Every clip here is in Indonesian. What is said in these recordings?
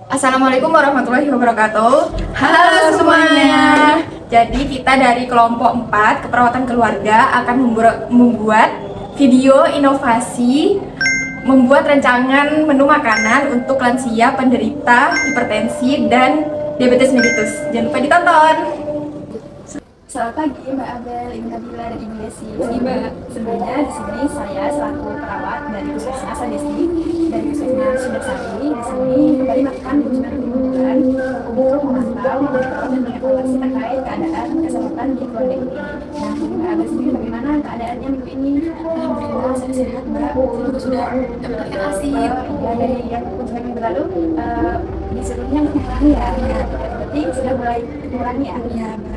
Assalamualaikum warahmatullahi wabarakatuh. Halo semuanya. Jadi kita dari kelompok 4 keperawatan keluarga akan membuat video inovasi membuat rancangan menu makanan untuk lansia penderita hipertensi dan diabetes mellitus. Jangan lupa ditonton. Selamat pagi Mbak Abel, Ibu Nabila, dan Ibu Desi. Jadi Mbak, sebelumnya di sini saya selaku perawat dari Puskesmas Desi dari Puskesmas Sudarsari di sini kembali melakukan kunjungan liburan untuk memantau dan mengevaluasi terkait keadaan kesehatan di keluarga ini. Nah, Mbak Abel sendiri bagaimana keadaannya minggu ini? Alhamdulillah saya sehat Mbak. Saya sudah mendapatkan hasil. Ya, dari yang kunjungan minggu lalu disuruhnya mengurangi ya. Berarti sudah mulai mengurangi ya? Iya, Mbak.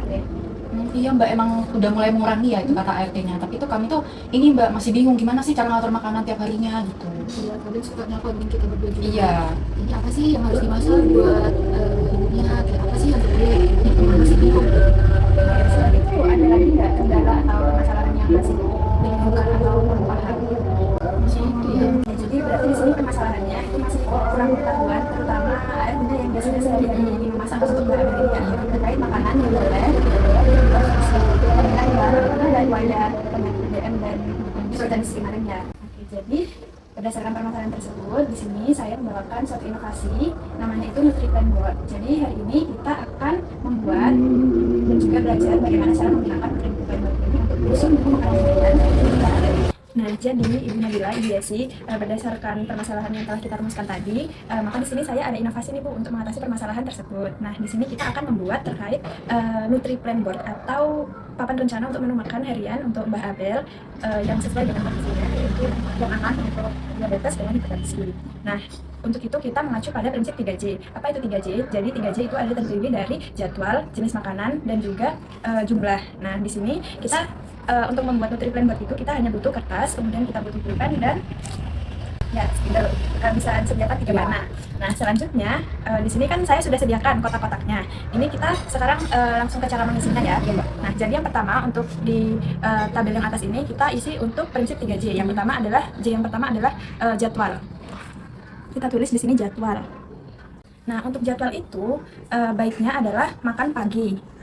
Iya Mbak, emang udah mulai mengurangi ya itu kata ART-nya. Tapi itu kami tuh ini Mbak masih bingung gimana sih cara ngatur makanan tiap harinya gitu. Iya, kadang suka nyelpon kita berdua juga. Iya. Ini apa sih yang harus dimasak buat ibunya? Kayak apa sih yang terbaik? Masih bingung. Selain itu ada lagi nggak kendala atau permasalahan yang masih ditemukan atau belum paham? Masih itu ya. Jadi berarti di sini permasalahannya itu masih kurang pengetahuan, terutama air bunda yang biasanya sehari-hari memasak untuk Mbak Abel ya, terkait makanan yang boleh dikonsumsi dari wadah penyakit DM dan hipertensi kemarin ya. Oke, jadi berdasarkan permasalahan tersebut, di sini saya membawakan suatu inovasi, namanya itu NutriPlan Board. Jadi hari ini kita akan membuat dan juga belajar bagaimana cara menggunakan NutriPlan Board ini untuk menyusun makanan harian. Nah, jadi Ibu Nabila, Ibu Desi, berdasarkan permasalahan yang telah kita rumuskan tadi, maka di sini saya ada inovasi nih Bu untuk mengatasi permasalahan tersebut. Nah, di sini kita akan membuat terkait NutriPlan Board atau papan rencana untuk menu makan harian untuk Mbak Abel yang sesuai dengan kondisinya, yaitu yang aman untuk diabetes dan hipertensi. Nah, untuk itu kita mengacu pada prinsip 3J. Apa itu 3J? Jadi 3J itu ada terdiri dari jadwal, jenis makanan, dan juga jumlah. Nah, di sini kita untuk membuat NutriPlan Board itu kita hanya butuh kertas, kemudian kita butuh pulpen dan ya sekitar bisa sediakan 3 warna. Nah, selanjutnya di sini kan saya sudah sediakan kotak-kotaknya. Ini kita sekarang langsung ke cara mengisinya ya. Nah, jadi yang pertama untuk di tabel yang atas ini kita isi untuk prinsip 3J. Yang pertama adalah jadwal. Kita tulis di sini jadwal. Nah, untuk jadwal itu baiknya adalah makan pagi.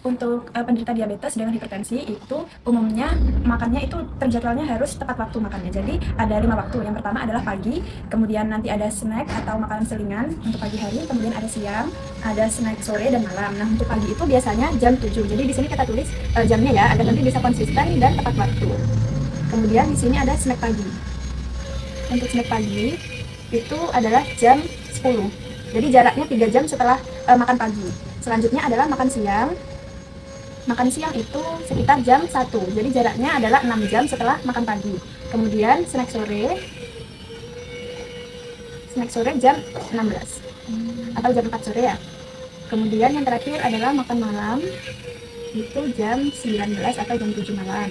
Untuk penderita diabetes dengan hipertensi itu umumnya makannya itu terjadwalnya harus tepat waktu makannya. Jadi ada 5 waktu. Yang pertama adalah pagi, kemudian nanti ada snack atau makanan selingan untuk pagi hari, kemudian ada siang, ada snack sore dan malam. Nah, untuk pagi itu biasanya jam 7. Jadi di sini kita tulis jamnya ya, agar nanti bisa konsisten dan tepat waktu. Kemudian di sini ada snack pagi. Untuk snack pagi itu adalah jam 10. Jadi jaraknya 3 jam setelah makan pagi. Selanjutnya adalah makan siang. Makan siang itu sekitar jam 1, jadi jaraknya adalah 6 jam setelah makan pagi. Kemudian snack sore jam 16 atau jam 4 sore ya. Kemudian yang terakhir adalah makan malam, itu jam 19 atau jam 7 malam.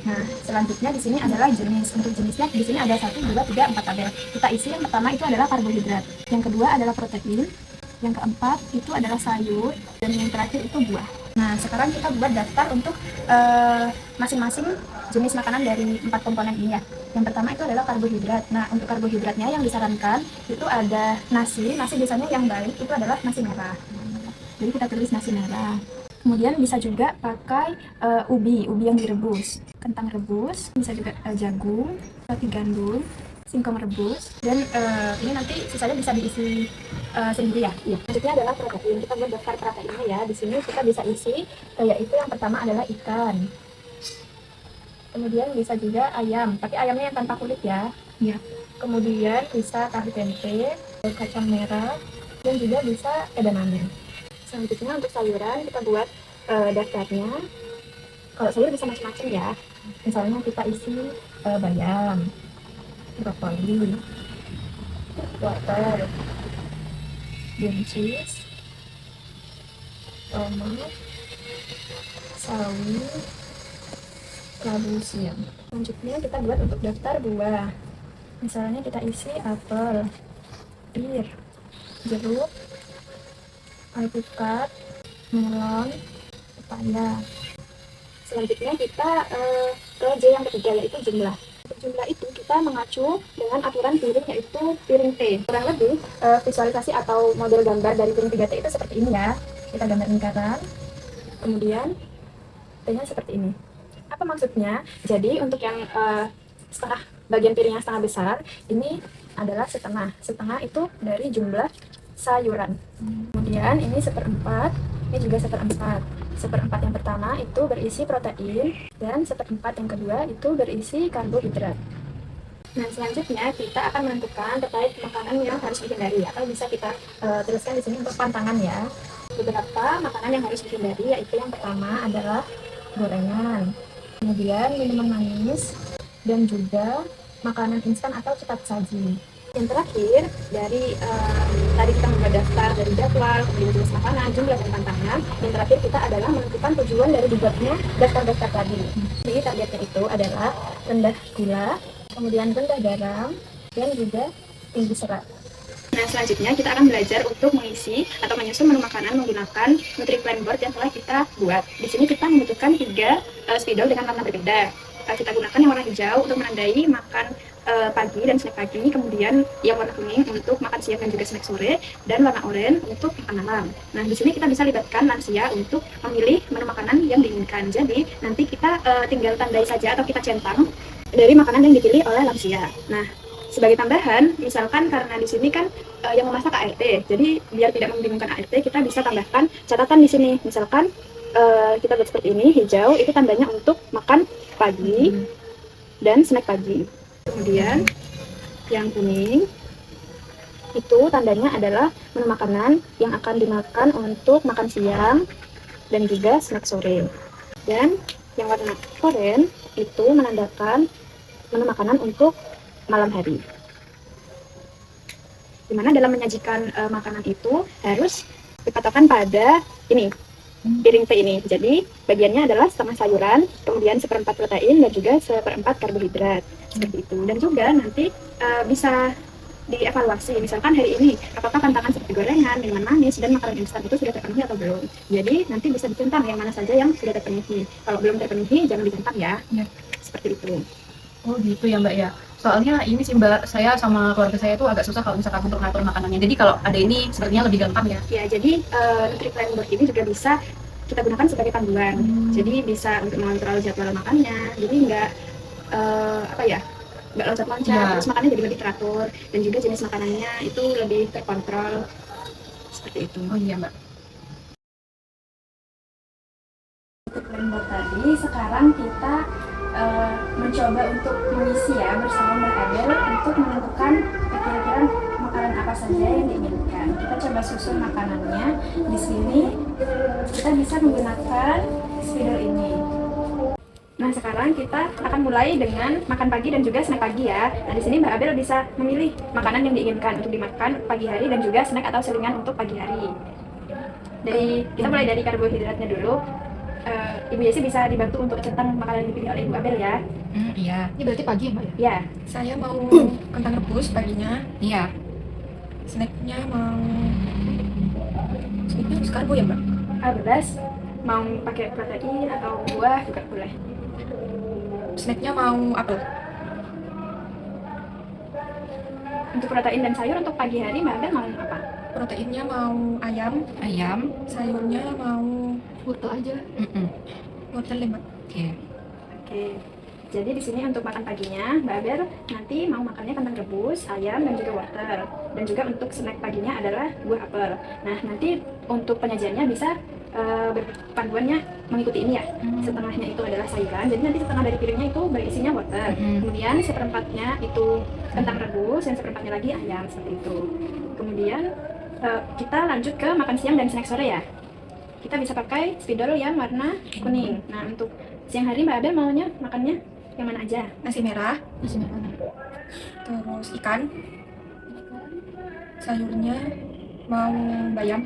Nah, selanjutnya di sini adalah jenis. Untuk jenisnya di sini ada 1, 2, 3, 4 tabel. Kita isi yang pertama itu adalah karbohidrat, yang kedua adalah protein, yang keempat itu adalah sayur, dan yang terakhir itu buah. Nah, sekarang kita buat daftar untuk masing-masing jenis makanan dari 4 komponen ini ya. Yang pertama itu adalah karbohidrat. Nah, untuk karbohidratnya yang disarankan itu ada nasi biasanya yang baik itu adalah nasi merah. Jadi kita tulis nasi merah. Kemudian bisa juga pakai ubi yang direbus, kentang rebus, bisa juga jagung, roti gandum, singkong rebus, dan ini nanti sisanya bisa diisi sendiri ya. Iya. Selanjutnya adalah protein. Kita buat daftar proteinnya ya. Di sini kita bisa isi yaitu yang pertama adalah ikan. Kemudian bisa juga ayam, tapi ayamnya yang tanpa kulit ya. Iya. Kemudian bisa tahu tempe, kacang merah, dan juga bisa edamame. Selanjutnya untuk sayuran kita buat daftarnya. Kalau sayur bisa macam-macam ya. Misalnya kita isi bayam, brokoli, wortel, buncis, tomat, sawi, labu siam. Selanjutnya kita buat untuk daftar buah. Misalnya kita isi apel, pir, jeruk, alpukat, melon, pepaya. Selanjutnya kita ke J yang ketiga yaitu jumlah. Jumlah itu kita mengacu dengan aturan piring, yaitu piring T. Kurang lebih visualisasi atau model gambar dari piring 3T itu seperti ini ya. Kita gambar lingkaran, kemudian T-nya seperti ini. Apa maksudnya? Jadi untuk yang setengah, bagian piring yang setengah besar ini adalah setengah. Setengah itu dari jumlah sayuran. Kemudian ini seperempat, ini juga seperempat. Seperempat yang pertama itu berisi protein, dan seperempat yang kedua itu berisi karbohidrat. Nah, selanjutnya kita akan menentukan terkait makanan yang harus dihindari, atau bisa kita tuliskan di sini untuk pantangan ya. Beberapa makanan yang harus dihindari, yaitu yang pertama adalah gorengan, kemudian minuman manis, dan juga makanan instan atau cepat saji. Yang terakhir, dari tadi kita membuat daftar dari jadwal, kemudian jenis makanan, jumlah dan tantangan. Yang terakhir kita adalah menentukan tujuan dari dibuatnya daftar-daftar tadi. Jadi targetnya itu adalah rendah gula, kemudian rendah garam, dan juga tinggi serat. Nah, selanjutnya kita akan belajar untuk mengisi atau menyusun menu makanan menggunakan NutriPlan board yang telah kita buat. Di sini kita membutuhkan 3 spidol dengan warna berbeda. Kita gunakan yang warna hijau untuk menandai makan pagi dan snack pagi, kemudian yang warna kuning untuk makan siang dan juga snack sore, dan warna oranye untuk makan malam. Nah, di sini kita bisa libatkan lansia untuk memilih menu makanan yang diinginkan. Jadi nanti kita tinggal tandai saja atau kita centang dari makanan yang dipilih oleh lansia. Nah, sebagai tambahan, misalkan karena di sini kan yang memasak ART, jadi biar tidak membingungkan ART, kita bisa tambahkan catatan di sini. Misalkan kita buat seperti ini, hijau itu tandanya untuk makan pagi dan snack pagi. Kemudian yang kuning itu tandanya adalah menu makanan yang akan dimakan untuk makan siang dan juga snack sore. Dan yang warna oranye itu menandakan menu makanan untuk malam hari. Dimana dalam menyajikan makanan itu harus dipatokan pada ini, piring T ini. Jadi bagiannya adalah setengah sayuran, kemudian seperempat protein, dan juga seperempat karbohidrat. Seperti itu. Dan juga nanti bisa dievaluasi, misalkan hari ini apakah pantangan seperti gorengan, minuman manis, dan makanan instan itu sudah terpenuhi atau belum. Jadi nanti bisa dicentang yang mana saja yang sudah terpenuhi. Kalau belum terpenuhi jangan dicentang ya. Seperti itu. Oh gitu ya Mbak ya. Soalnya ini sih Mbak, saya sama keluarga saya tuh agak susah kalau misalkan untuk ngatur makanannya. Jadi kalau ada ini sepertinya lebih gampang ya. Ya, jadi NutriPlan board ini juga bisa kita gunakan sebagai panduan. Jadi bisa untuk mengontrol jadwal makannya. Jadi nggak nggak loncat-loncat, terus makannya jadi lebih teratur, dan juga jenis makanannya itu lebih terkontrol, seperti itu. Oh iya Mbak. Untuk blender tadi, sekarang kita mencoba untuk mengisi ya bersama Mbak Adel untuk menentukan kira-kira makanan apa saja yang diinginkan. Kita coba susun makanannya. Di sini kita bisa menggunakan spidol ini. Nah, sekarang kita akan mulai dengan makan pagi dan juga snack pagi ya. Nah, di sini Mbak Abel bisa memilih makanan yang diinginkan untuk dimakan pagi hari dan juga snack atau selingan untuk pagi hari. Kita mulai dari karbohidratnya dulu. Ibu Yesi bisa dibantu untuk centang makanan yang dipilih oleh Ibu Abel ya. Iya. Ini berarti pagi ya Mbak ya? Ya. Saya mau kentang rebus paginya. Iya. Snacknya harus karbo ya Mbak? Bebas. Mau pakai protein atau buah juga boleh. Snacknya mau apel. Untuk protein dan sayur untuk pagi hari Mbak Abel mau apa? Proteinnya mau ayam, sayurnya mau Wortel aja. wortel ya Mbak. Oke. Jadi di sini untuk makan paginya Mbak Abel nanti mau makannya kentang rebus, ayam, dan juga wortel. Dan juga untuk snack paginya adalah buah apel. Nah, nanti untuk penyajiannya bisa panduannya mengikuti ini ya. Setengahnya itu adalah sayuran, jadi nanti setengah dari piringnya itu berisinya wortel. Kemudian seperempatnya itu kentang rebus, dan seperempatnya lagi ayam, seperti itu. Kemudian kita lanjut ke makan siang dan snack sore ya. Kita bisa pakai spidol yang warna kuning. Nah, untuk siang hari Mbak Abel maunya makannya yang mana aja? Nasi merah, terus ikan, sayurnya mau bayam,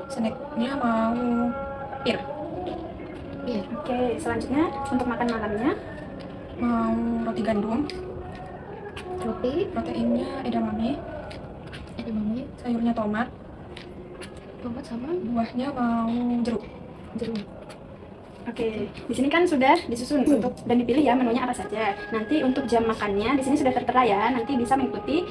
snacknya mau pir. Oke, selanjutnya untuk makan malamnya Mau roti gandum, proteinnya edamame, sayurnya tomat sama buahnya mau jeruk. Oke, di sini kan sudah disusun untuk dan dipilih ya menunya apa saja. Nanti untuk jam makannya di sini sudah tertera ya. Nanti bisa mengikuti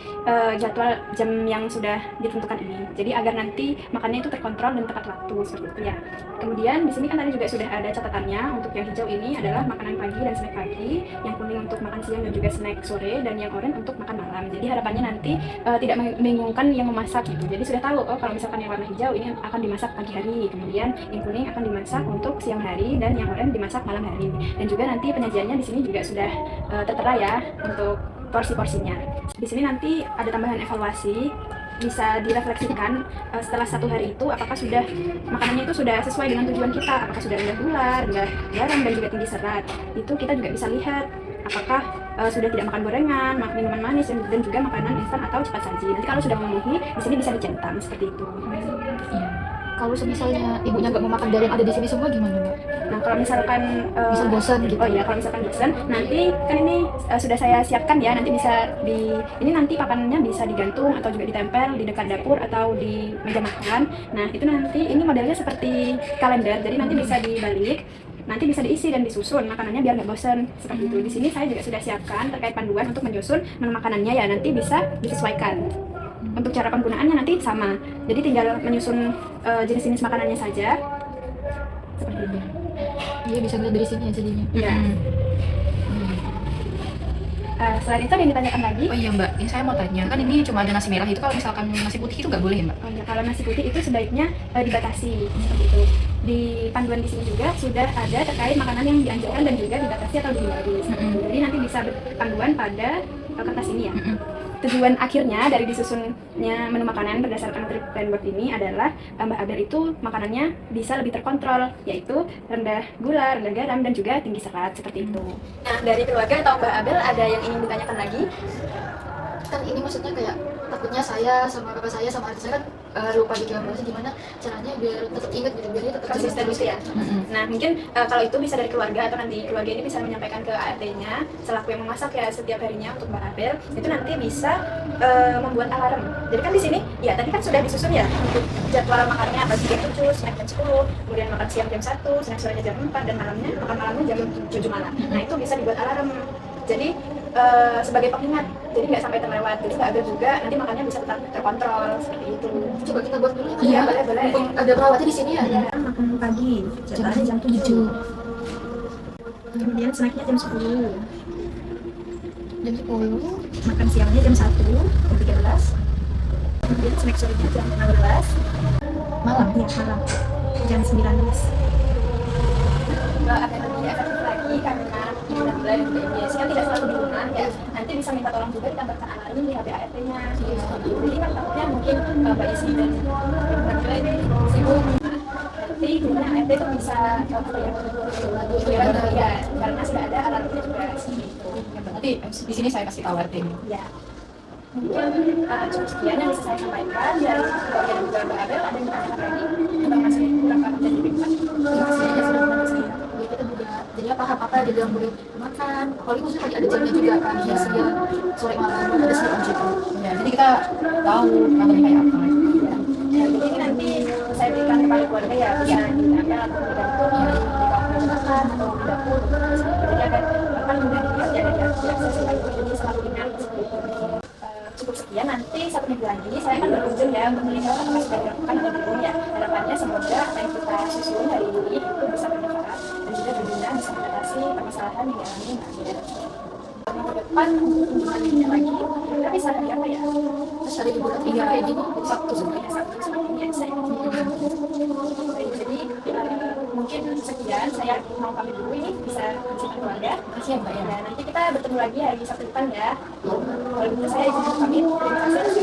jadwal jam yang sudah ditentukan ini. Jadi agar nanti makannya itu terkontrol dan tepat waktu seperti itu ya. Kemudian di sini kan tadi juga sudah ada catatannya. Untuk yang hijau ini adalah makanan pagi dan snack pagi, yang kuning untuk makan siang dan juga snack sore, dan yang oranye untuk makan malam. Jadi harapannya nanti tidak membingungkan yang memasak gitu. Jadi sudah tahu kalau misalkan yang warna hijau ini akan dimasak pagi hari, kemudian yang kuning akan dimasak untuk siang hari, dan yang oranye dimasak malam hari. Dan juga nanti penyajiannya di sini juga sudah tertera ya untuk porsi-porsinya. Di sini nanti ada tambahan evaluasi, bisa direfleksikan setelah 1 hari itu apakah sudah makanannya itu sudah sesuai dengan tujuan kita, apakah sudah rendah gula, rendah garam, dan juga tinggi serat. Itu kita juga bisa lihat apakah sudah tidak makan gorengan, makan minuman manis, dan juga makanan instan atau cepat saji. Nanti kalau sudah memenuhi, di sini bisa dicentang seperti itu. Kalau misalnya ibunya nggak mau makan dari yang ada di sini semua gimana Mbak? Nah, kalau misalkan Misal bosan gitu. oh iya, kalau misalkan bosan, nanti kan ini sudah saya siapkan ya. Nanti bisa ini nanti papannya bisa digantung atau juga ditempel di dekat dapur atau di meja makan. Nah, itu nanti ini modelnya seperti kalender. Jadi nanti bisa dibalik, nanti bisa diisi dan disusun makanannya biar nggak bosan seperti itu. Di sini saya juga sudah siapkan terkait panduan untuk menyusun menu makanannya ya. Nanti bisa disesuaikan. Untuk cara penggunaannya nanti sama. Jadi tinggal menyusun jenis-jenis makanannya saja. Seperti itu. Iya, bisa ngeliat dari sini ya jadinya. Iya. Selain itu ada yang ditanyakan lagi. Oh iya Mbak, ini saya mau tanya, kan ini cuma ada nasi merah itu, kalau misalkan nasi putih itu nggak boleh ya Mbak? Oh ya, kalau nasi putih itu sebaiknya dibatasi seperti itu. Di panduan di sini juga sudah ada terkait makanan yang dianjurkan dan juga dibatasi atau dihindari. Jadi nanti bisa panduan pada kertas ini ya. Tujuan akhirnya dari disusunnya menu makanan berdasarkan plan board ini adalah Mbak Abel itu makanannya bisa lebih terkontrol, yaitu rendah gula, rendah garam, dan juga tinggi serat seperti itu. Nah, dari keluarga atau Mbak Abel ada yang ingin ditanyakan lagi? Kan ini maksudnya kayak takutnya saya sama kakak saya sama adik saya kan lupa gitu ya, maksudnya gimana caranya biar tetap ingat gitu, biar dia tetap Konsisten gitu ya. Nah, mungkin kalau itu bisa dari keluarga atau nanti keluarga ini bisa menyampaikan ke ART-nya selaku yang memasak ya setiap harinya untuk Mbak Abel, itu nanti bisa membuat alarm. Jadi kan di sini ya tadi kan sudah disusun ya untuk jadwal makannya pagi jam 7, snack jam 10, kemudian makan siang jam 1, snack sorenya jam 4, dan makan malamnya jam 7 malam. Nah, itu bisa dibuat alarm. Jadi sebagai pengingat, jadi nggak sampai terlewat. Jadi Mbak Abel juga nanti makannya bisa tetap terkontrol seperti itu. Coba kita buat dulu Iya, ya. boleh. Mumpung ada perawatnya di sini ya. Makan pagi, jadwalnya jam 7. Kemudian snacknya jam 10. Jam 10. Makan siangnya jam 1, jam 13. Kemudian snack sorenya jam 16. Malam. Iya, malam. Jam 19. Akan lebih efektif lagi karena sudah mulai IBS kan tidak selalu di rumah ya. Nanti bisa minta tolong juga ditambahkan alarm di HP ART-nya. Jadi kan takutnya mungkin Mbak Isi dan Mbak Gila ini sibuk. Nanti kemudian ART itu bisa ya, karena sudah ada alarmnya juga. Nanti di sini saya kasih tahu RT-nya. Ya. Mungkin cukup sekian yang bisa saya sampaikan dari keluarga dan juga Mbak Abel. Ada yang ditanyakan lagi atau masih kurang paham dan lebih Kita juga jadinya paham apa yang dibilang boleh makan, apalagi maksudnya tadi ada jamnya juga pagi, siang, sore, malam, ada siang gitu. Ya, jadi kita tahu makannya kayak apa. Ya, jadi ini nanti saya berikan kepada keluarga ya, bisa ditempel atau digantung di bawah meja makan atau di dapur. Jadi agar akan mudah dilihat ya dan diakses lagi. Jadi selalu ingat seperti itu. Cukup sekian, nanti 1 minggu lagi saya akan berkunjung ya untuk melihat apakah sudah dilakukan atau belum ya. Harapannya semoga apa yang kita susun hari ini itu bisa bermanfaat dan juga berguna bisa mengatasi permasalahan yang dialami Mbak Abel. Minggu depan untuk kunjungannya lagi, kita bisa hari apa ya? Terus hari liburan tinggal kayak gini, Sabtu semua. Ya, Sabtu seperti biasa. Jadi mungkin sekian, saya mau pamit dulu ini bisa bersama keluarga. Makasih ya Mbak ya. Nanti kita bertemu lagi hari Sabtu depan ya. Kalau gitu saya izin pamit. Terima kasih.